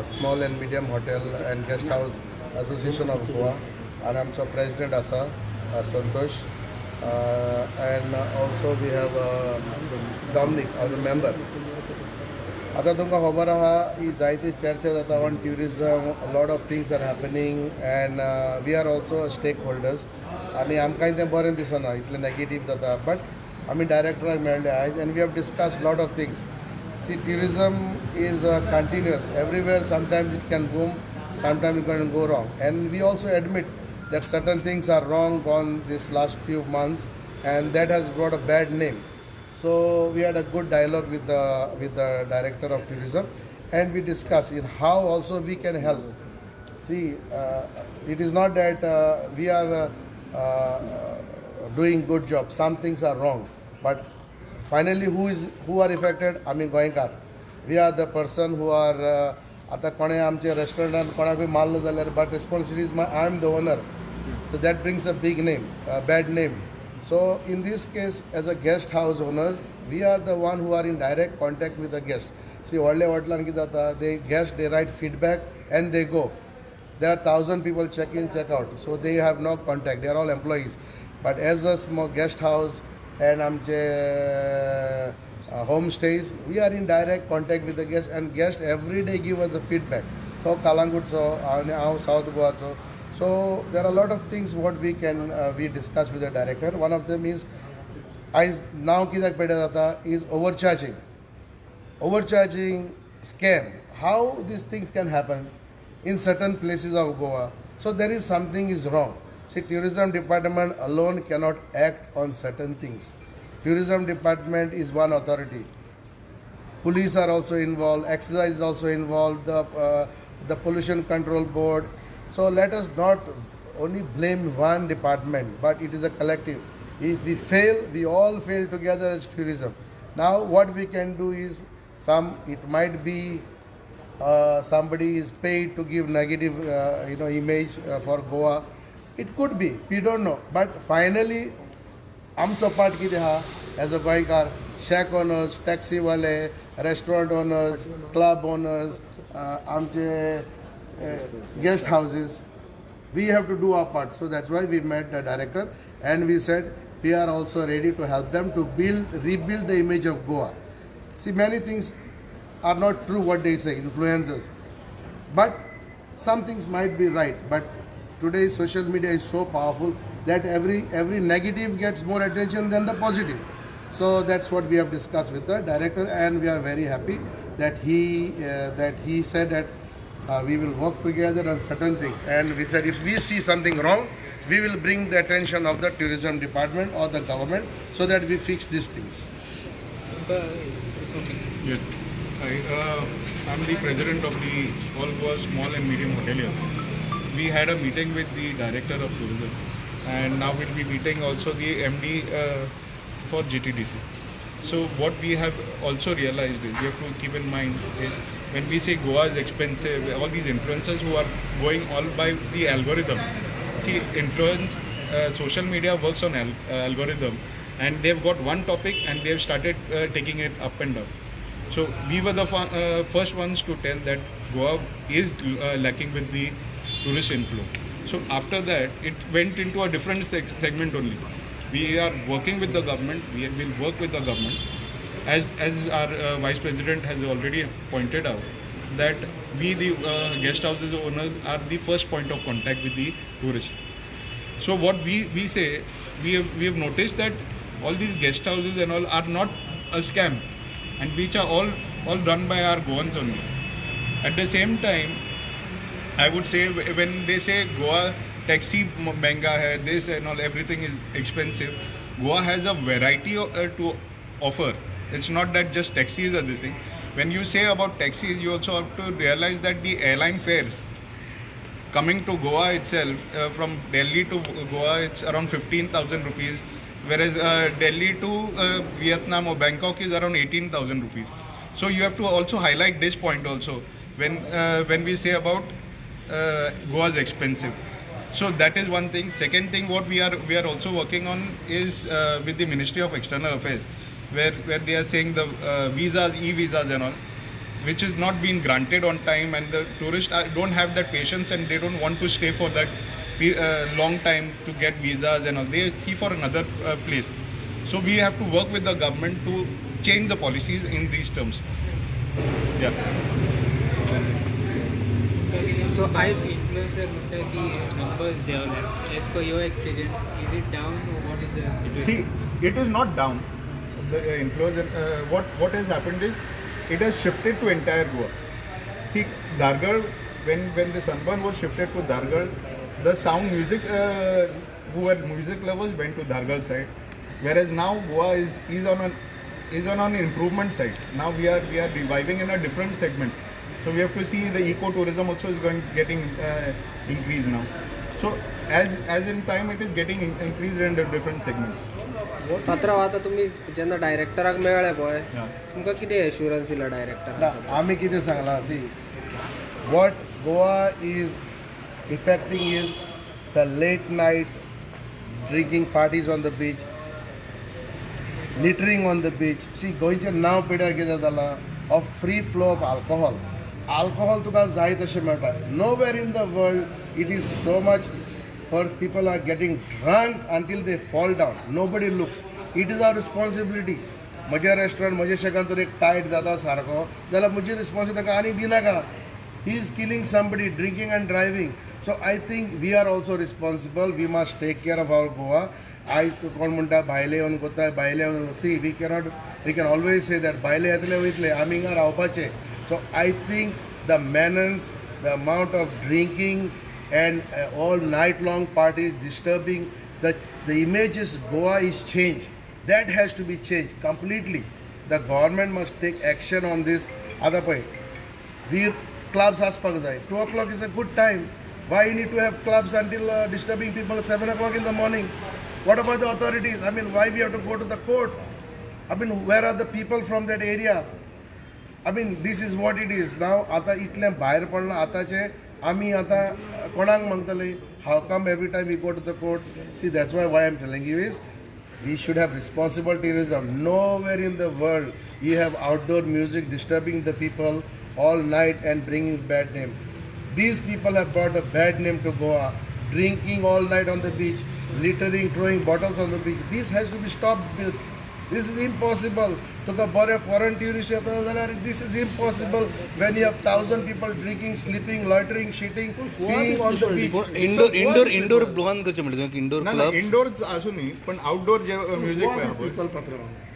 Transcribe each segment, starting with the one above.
Small and Medium Hotel and Guest House Association of Goa, and आमचो president आसा Santosh, and also we have Dominic, the member. आता तुमकां खबर आहा ही जायती चर्चा जाता on tourism, lot of things are happening and we are also stakeholders आनी आमकांय तें बरें दिसना इतलें नेगेटीव जाता. बट आमी डायरेक्टराक मेळ्ळे आयज and we have discussed lot of things. See tourism is continuous everywhere. Sometimes it can boom, sometimes it can go wrong, and we also admit that certain things are wrong on this last few months, and that has brought a bad name. So we had a good dialogue with the director of tourism, and we discussed in how also we can help. See, it is not that we are doing good job. Some things are wrong, but finally who are affected? I mean, Goenkar. We are the person who are. आता कोणे आमचे रेस्टॉरंटान कोणाकूय मारलो जाल्यार but responsibility is I am the owner, so that brings a big name, bad name. So in this case as a guest house owners we are the one who are in direct contact with the guest. See व्हडल्या हॉटेलान कितें जाता, they guest they write feedback and they go. There are 1000 people check in, check out, so they have no contact, they are all employees. But as a small guest house and आमचे homestays, we are in direct contact with the guests, and guests every day give us a feedback. So Kalangutso, South Goa. So there are a lot of things what we can we discuss with the director. One of them is now kidak peda jata is overcharging scam. How these things can happen in certain places of Goa. So there is something is wrong. See, tourism department alone cannot act on certain things. Tourism department is one authority. Police are also involved. Excise is also involved. The pollution control board. So let us not only blame one department, but it is a collective. If we fail, we all fail together as tourism. Now what we can do is it might be somebody is paid to give negative image for Goa. It could be. We don't know. But finally, आमचो part कितें आहा as a गोंयकार, shake owners, taxi वाले, restaurant owners, club owners, आमचे guest houses, we have to do our part. So that's why we met the director and we said we are also ready to help them to rebuild the image of Goa. See, many things are not true what they say, influencers, but some things might be right. But today social media is so powerful that every negative gets more attention than the positive. So that's what we have discussed with the director, and we are very happy that he said that we will work together on certain things. And we said if we see something wrong, we will bring the attention of the tourism department or the government so that we fix these things. Yes. I'm the president of the All Goa Small and Medium Hotelier. We had a meeting with the director of tourism, and now we'll be meeting also the MD for GTDC. So what we have also realized is, we have to keep in mind is, when we say Goa is expensive, all these influencers who are going all by the algorithm. See, social media works on algorithm, and they've got one topic and they've started taking it up and down. So we were the first ones to tell that Goa is lacking with the tourist inflow. So after that, it went into a different segment only. We are working with the government. We will work with the government, as our vice president has already pointed out, that we the guest houses owners are the first point of contact with the tourists. So what we say, we have noticed that all these guest houses and all are not a scam, and which are all done by our Goans only. At the same time, I would say, when they say Goa taxi महंगा है, this and all, everything is expensive, Goa has a variety to offer. It's not that just taxis are this thing. When you say about taxis, you also have to realize that the airline fares coming to Goa itself, from Delhi to Goa, it's around 15,000 rupees, whereas Delhi to Vietnam or Bangkok is around 18,000 rupees. So you have to also highlight this point also when we say about Goa is expensive. So that is one thing. Second thing, what we are also working on is with the Ministry of External Affairs, where they are saying the visas, e-visas and all. which is not being granted on time, and the tourists don't have that patience and they don't want to stay for that long time to get visas and all. They see for another place. So we have to work with the government to change the policies in these terms. Yeah. So I influencer numbers developed. As per your experience, is it down or what is the situation? See, it is not down. The influencer, what has happened is, it has shifted to entire Goa. See, Dargad, when the Sunburn was shifted to Dargad, the sound music, who were music lovers went to Dargad side, whereas now Goa is on an improvement side. Now we are reviving in a different segment. So we have to see the eco-tourism also is getting increased now. So as in time it is getting increased in the different segments. पात्रांव आता तुम्ही जेन्ना डायरेक्टराक मेळ्ळे पळय Yeah. तुमकां कितें assurance दिला डायरेक्टराक आमी कितें सांगलां see what Goa is effecting is the late night drinking parties on the beach littering on the beach see गोंयचें नांव पिड्यार कितें जालां of free flow of alcohol तुका जाय तशें मेळटा nowhere in the world it is so much first people are getting drunk until they fall down. Nobody looks. It is our responsibility. म्हज्या रेस्टॉरंट म्हज्या शेकान तर एक टायट जाता सारको जाल्यार म्हजी रिस्पॉन्सिबिलिटी ताका आनी दिनाका he is killing somebody drinking and driving so I think we are also responsible we must take care of our Goa आयज तूं कोण म्हणटा भायले येवन कोत्ताय भायले see we can always say that भायले येतले वयतले आमी हिंगा रावपाचे so I think the menace the amount of drinking and all night long parties disturbing the images Goa is changed. That has to be changed completely. The government must take action on this. Other point, we clubs aspak jai 2 o'clock is a good time. Why you need to have clubs until disturbing people 7 o'clock in the morning? What about the authorities? I mean, why we have to go to the court? I mean, where are the people from that area? I mean, this is what it is now. आता इतले भायर पडला आताचे आमी आता कोणाक मागतले how come every time we go to the court see that's why I am telling you is we should have responsible tourism. Nowhere in the world you have outdoor music disturbing the people all night and bringing bad name. These people have brought a bad name to Goa, drinking all night on the beach, littering, throwing bottles on the beach. This has to be stopped. This is impossible. तुका बरे foreign tourists येता जाल्यार this is impossible when you have 1,000 people drinking, sleeping, loitering, shitting, peeing on the beach. Indoor बंद करचे म्हणजे indoor club indoor असूनही पण outdoor J music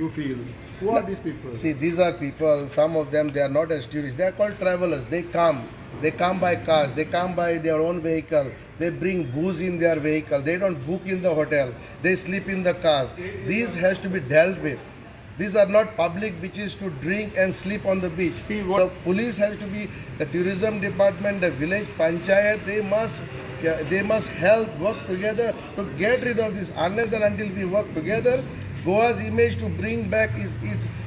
You feel? Who are these people? See, these are people, some of them, they are not as tourists. They are called travelers. They come by cars, they come by their own vehicle. They bring booze in their vehicle. They don't book in the hotel. They sleep in the cars. These has to be dealt with. These are not public which is to drink and sleep on the beach. See what- So police has to be, the tourism department, the village panchayat, they must help work together to get rid of this. Unless and until we work together, Goa's image to bring back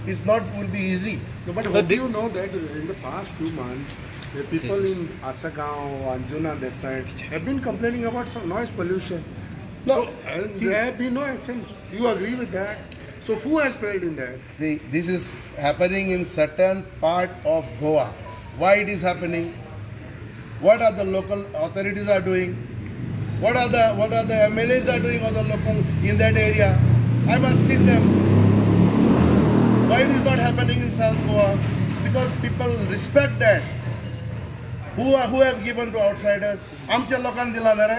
is not will be easy. No, but hope you know that in the past few months, the people in Asagaon, Anjuna, that side, have been complaining about some noise pollution. No, And see- there have been no actions. You agree with that? So who has failed in that? See, this is happening in certain part of Goa. Why it is happening? What are the local authorities are doing? What are the MLAs are doing on the local in that area? I'm asking them. Why it is not happening in South Goa? Because people respect that. Who have given to outsiders? आमच्या लोकांना दिला ना रे?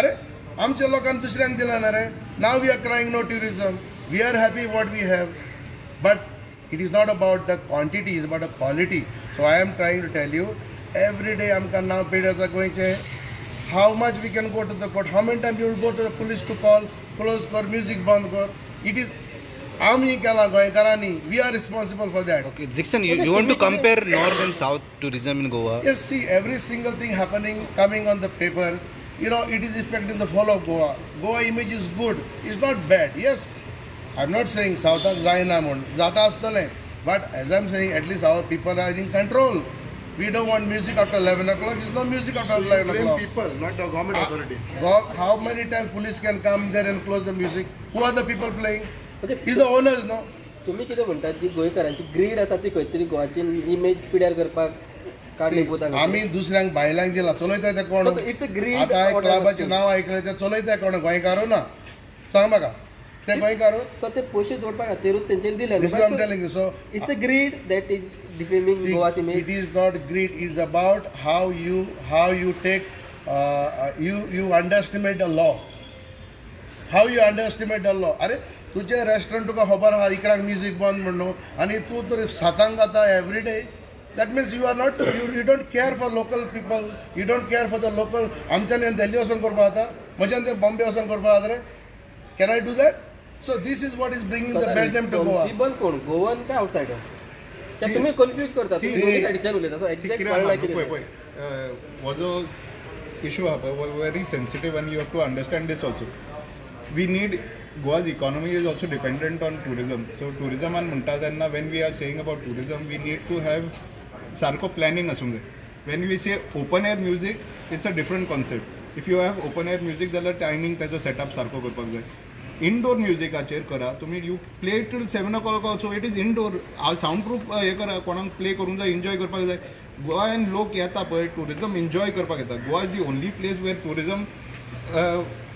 अरे आमच्या लोकांना दुसऱ्यांक दिला ना रे? Now we are crying no tourism. We are happy what we have. But it is not about the quantity, it's about the quality. So I am trying to tell you, every day आमकां नाव पेड्याचा गोंयचे how much we can go to the court, how many times you will go to the police to call, close कर, music बंद कर. It is आम्ही केला गोंयकारांनी. We are responsible for that. Okay, Dixon, you want to compare north and south tourism in Goa? Yes, see, every single thing happening, coming on the paper, you know, it is affecting the whole of Goa. Goa image is good. It's not bad. Yes, I'm not saying Southak Zaina Mun, Zata Astale. But as I'm saying, at least our people are in control. We don't want music after 11 o'clock. There's no music after 11 Blame o'clock. people, not the government authorities. How many times police can come there and close the music? Who are the people playing? It's the owners, no? तुमी कितें म्हणटात जी गोंयकारांची grid आसा ती खंय तरी गोवाची image पिड्यार करपाक कारणीभूत आमी दुसऱ्यांक भायल्यांक दिला चलयता ते कोण इट्स अ ग्रीड आतां हांवें क्लबाचें नांव ऐकलें ते चलयता कोण गोंयकारू ना सांग म्हाका ते गोंयकारू सो ते पयशे जोडपा खातीरूच तेंचेर दिले this is I am telling you so it's a greed that is defaming गोवास it image is not greed, it is about how you take you underestimate the law. How you underestimate the law. अरे तुझे restaurant तुका खबर आहा इकरांक music बंद म्हणून आनी तूं तर सातांक जाता every day that means you are not you don't care for local people you don't care for the local आमच्यान दिल्ली वचून करपा जाता म्हज्यान ते बॉम्बे वचून करपा जाता रे can I do that so this is what is bringing the bad name to Goa responsible कोण गोवन काय आउटसायडर ते तुमी कन्फ्यूज करता तुम्ही दोन्ही सायडीच्यान उलयता सो एक्झॅक्ट कळना कितें हो जो इशू आहा पळय very sensitive and you have to understand this also we need Goa's economy is also dependent on tourism so टुरिजमान म्हणटा तेन्ना when we are saying about tourism we need to have सारको प्लॅनिंग आसूंक जाय when we say open air music it's a different concept if you have open air music जाल्यार timing तेजो setup सारको करपाक जाय इनडोर म्युजिकाचेर करा तुमी you play till 7 o'clock also it is indoor sound proof हे करा कोणाक प्ले करूंक जाय एन्जॉय करपाक जाय गोंयान लोक येता पळय टुरिजम एन्जॉय करपाक येता Goa is the only place where tourism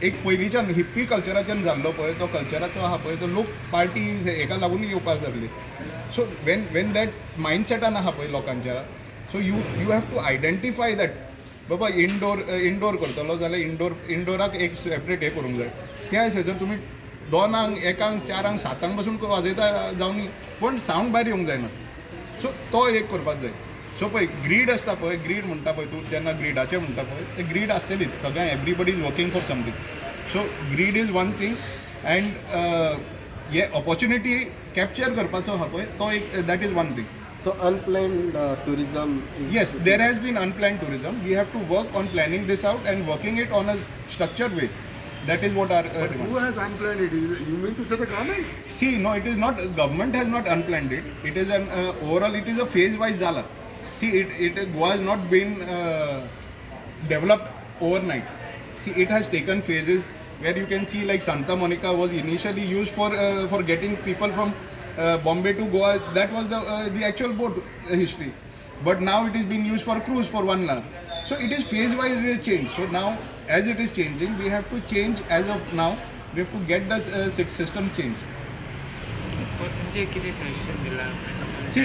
एक पयलींच्यान हिप्पी कल्चराच्यान जाल्लो पळय तो कल्चराचो आहा पळय तो लोक पार्टी हेका लागून येवपाक लागले सो वेन दॅट मायंडसेटान आहा पळय लोकांच्या so you have to identify that बाबा इंडोर करतलो जाल्यार इंडोराक एक सेपरेट हे करूंक जाय त्या जर तुमी 2 1 4 7 पासून वाजयता जावन पण सावंड भायर येवंक जायना सो तो एक करपाक जाय सो पळय ग्रीड आसता पळय ग्रीड म्हणटा पळय तूं जेन्ना ग्रीडाचें म्हणटा पळय ते ग्रीड आसतलीच सगळ्या everybody is working for something so greed is one thing and हे ऑपॉर्च्युनिटी कॅप्चर करपाचो आहा पळय तो एक that is one thing so unplanned tourism yes there has been unplanned tourism we have to work on planning this out and working it on a structured way that is what our demand. Who has unplanned it? You mean to say the government? See, no, it is not, government has not unplanned it. It is an overall, it is a phase-wise Zala. See, it Goa has not been developed overnight. See, it has taken phases where you can see like Santa Monica was initially used for getting people from Bombay to Goa. That was the actual boat history. But now it is being used for cruise for 1 hour. So it is phase-wise change. So now, as it is changing, we have to change as of now. We have to get the system changed. तुमचे किती suggestion दिला See,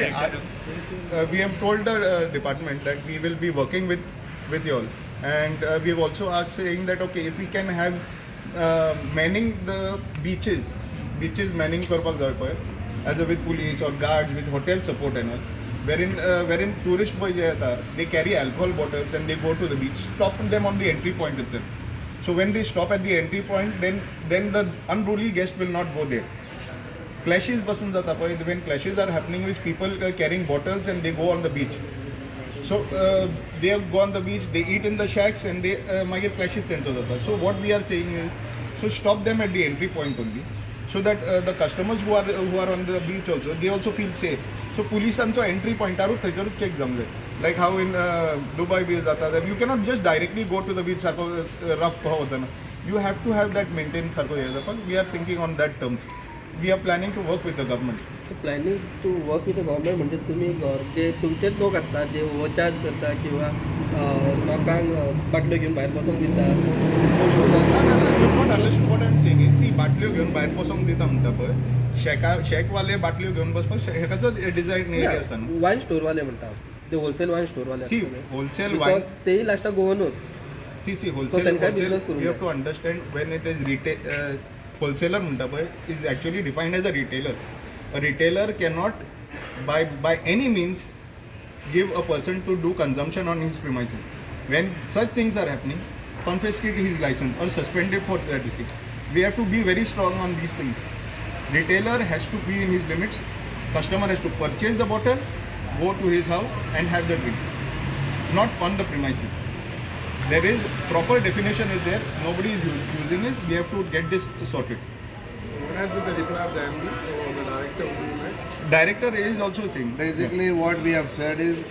we have told the department that we will be working with you all, and we have also asked saying that okay, if we can have manning the beaches manning करपाक जाय पळय, as a with police or guards with hotel support and all, wherein tourist boys they carry alcohol bottles and they go to the beach, stop them on the entry point itself. So when they stop at the entry point, then the unruly guest will not go there. Clashes pasun jata pay, when clashes are happening with people carrying bottles and they go on the beach. So they go on the beach, they eat in the shacks and they magir clashes tento jata. So what we are saying is, so stop them at the entry point only, so that the customers who are on the beach also, they also feel safe. So polisancho entry point aru thaycharu check जावंक जाय. Like how in Dubai beach jata, that you cannot just directly go to the beach sarko rough कहो होता ना. You have to have that maintained sarko हे जाता. We are thinking on that terms. We are planning to work with the government. Planning to work with the government म्हणजे तुम्ही जे तुमचेच लोक असतात जे ओव्हरचार्ज करता किंवा लोकांक बाटल्यो घेऊन भायर बसूंक दिता You not understood what I am saying is, see, बाटल्यो घेऊन भायर बसूंक दिता म्हणटा पळय, शेकवाले बाटल्यो घेऊन बसपाक हेकाचो डिझायन एरिया आसा न्हू. वायन स्टोरवाले म्हणटा ते होलसेल वायन स्टोरवाले See, wholesale wine. तेही लास्टाक गोवनूच See, wholesale, त्यांकाय business करूंक you have to understand when it is retail, wholesaler म्हणटा पळय is actually defined as a retailer. A retailer cannot by any means give a person to do consumption on his premises. When such things are happening, confiscate his license or suspend it for that district. We have to be very strong on these things. Retailer has to be in his limits. Customer has to purchase the bottle, go to his house and have the drink, not on the premises. There is proper definition is there. Nobody is using it. We have to get this sorted. What has been the reply of the MD or the director of the unit? Director is also saying. Basically, what we have said is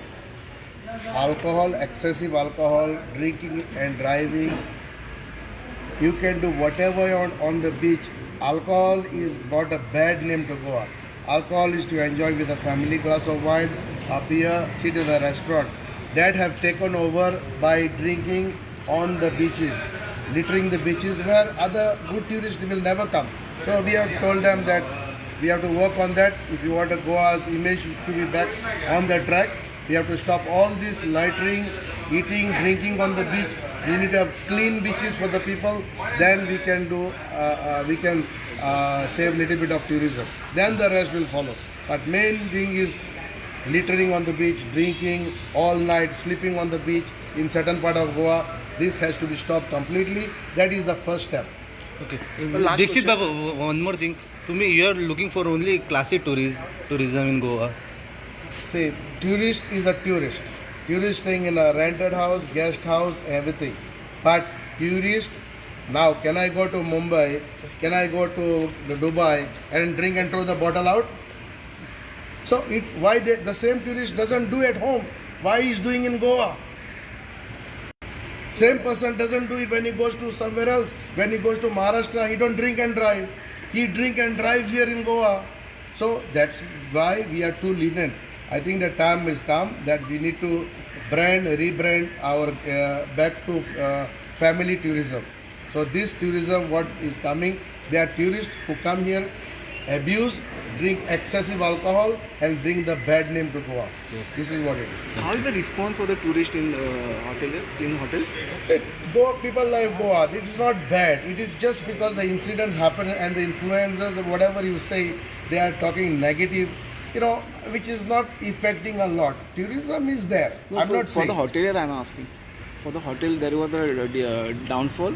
alcohol, excessive alcohol, drinking and driving. You can do whatever you want on the beach. Alcohol is brought a bad name to Goa. alcohol is to enjoy with a family glass of wine, up here, sit in a restaurant. That have taken over by drinking on the beaches, littering the beaches where other good tourists will never come. So we have told them that we have to work on that. If you want Goa's image to be back on the track, we have to stop all this littering, eating, drinking on the beach. We need to have clean beaches for the people. Then we can do, save little bit of tourism. Then the rest will follow. But main thing is littering on the beach, drinking all night, sleeping on the beach in certain part of Goa. This has to be stopped completely. That is the first step. Okay. Dixit Babu, one more thing. You are looking for only classy tourism in Goa. See, tourist is a tourist. Tourist staying in a rented house, guest house, everything. But tourist, now can I go to Mumbai, can I go to Dubai and drink and throw the bottle out? So why the same tourist doesn't do at home? Why he is doing in Goa? Same person doesn't do it when he goes to somewhere else. When he goes to Maharashtra, he don't drink and drive. He drink and drive here in Goa. So that's why we are too lenient. I think the time has come that we need to rebrand our back to family tourism. So this tourism, what is coming, they are tourists who come here, abuse, drink excessive alcohol and bring the bad name to Goa. Yes. This is what it is. How is the response for the tourist in hotels? See, people like Goa, it is not bad. It is just because the incidents happen and the influencers or whatever you say, they are talking negative, which is not affecting a lot. Tourism is there. No, I'm not for saying. the hotelier, I'm asking. For the hotel, there was a downfall.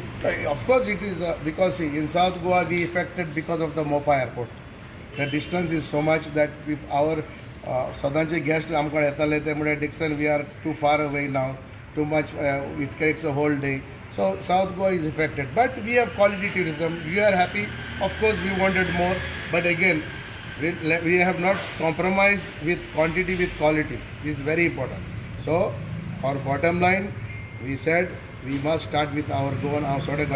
Of course, it is because see, in South Goa we affected because of the Mopa airport. The distance is so much that with our Sadanche guests, Dixon, we are too far away now. Too much, it takes a whole day. So South Goa is affected. But we have quality tourism. We are happy. Of course, we wanted more. But again, we have not compromised with quantity with quality. This is very important. So our bottom line, we said we must start with our Goan. Shack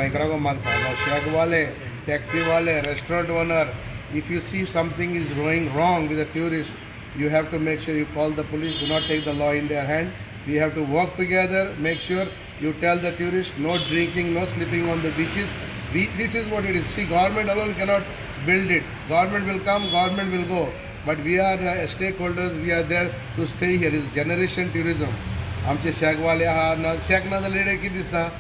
wale, taxi wale, restaurant owner. If you see something is going wrong with a tourist, you have to make sure you call the police. Do not take the law in their hand. We have to work together. Make sure you tell the tourists no drinking, no sleeping on the beaches. This is what it is. See, government alone cannot build it. Government will come, government will go. But we are stakeholders. We are there to stay here. It's generation tourism. आमचे शॅकवाले आहा ना shack ना जाल्यार कितें दिसता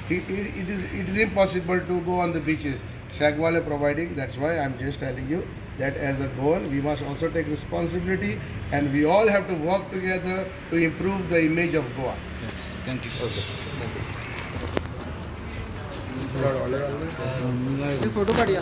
it is impossible to go on the beaches. Shagwale providing, that's why I'm just telling you that as a goal we must also take responsibility and we all have to work together to improve the image of Goa. Yes, thank you. Photo काढूया.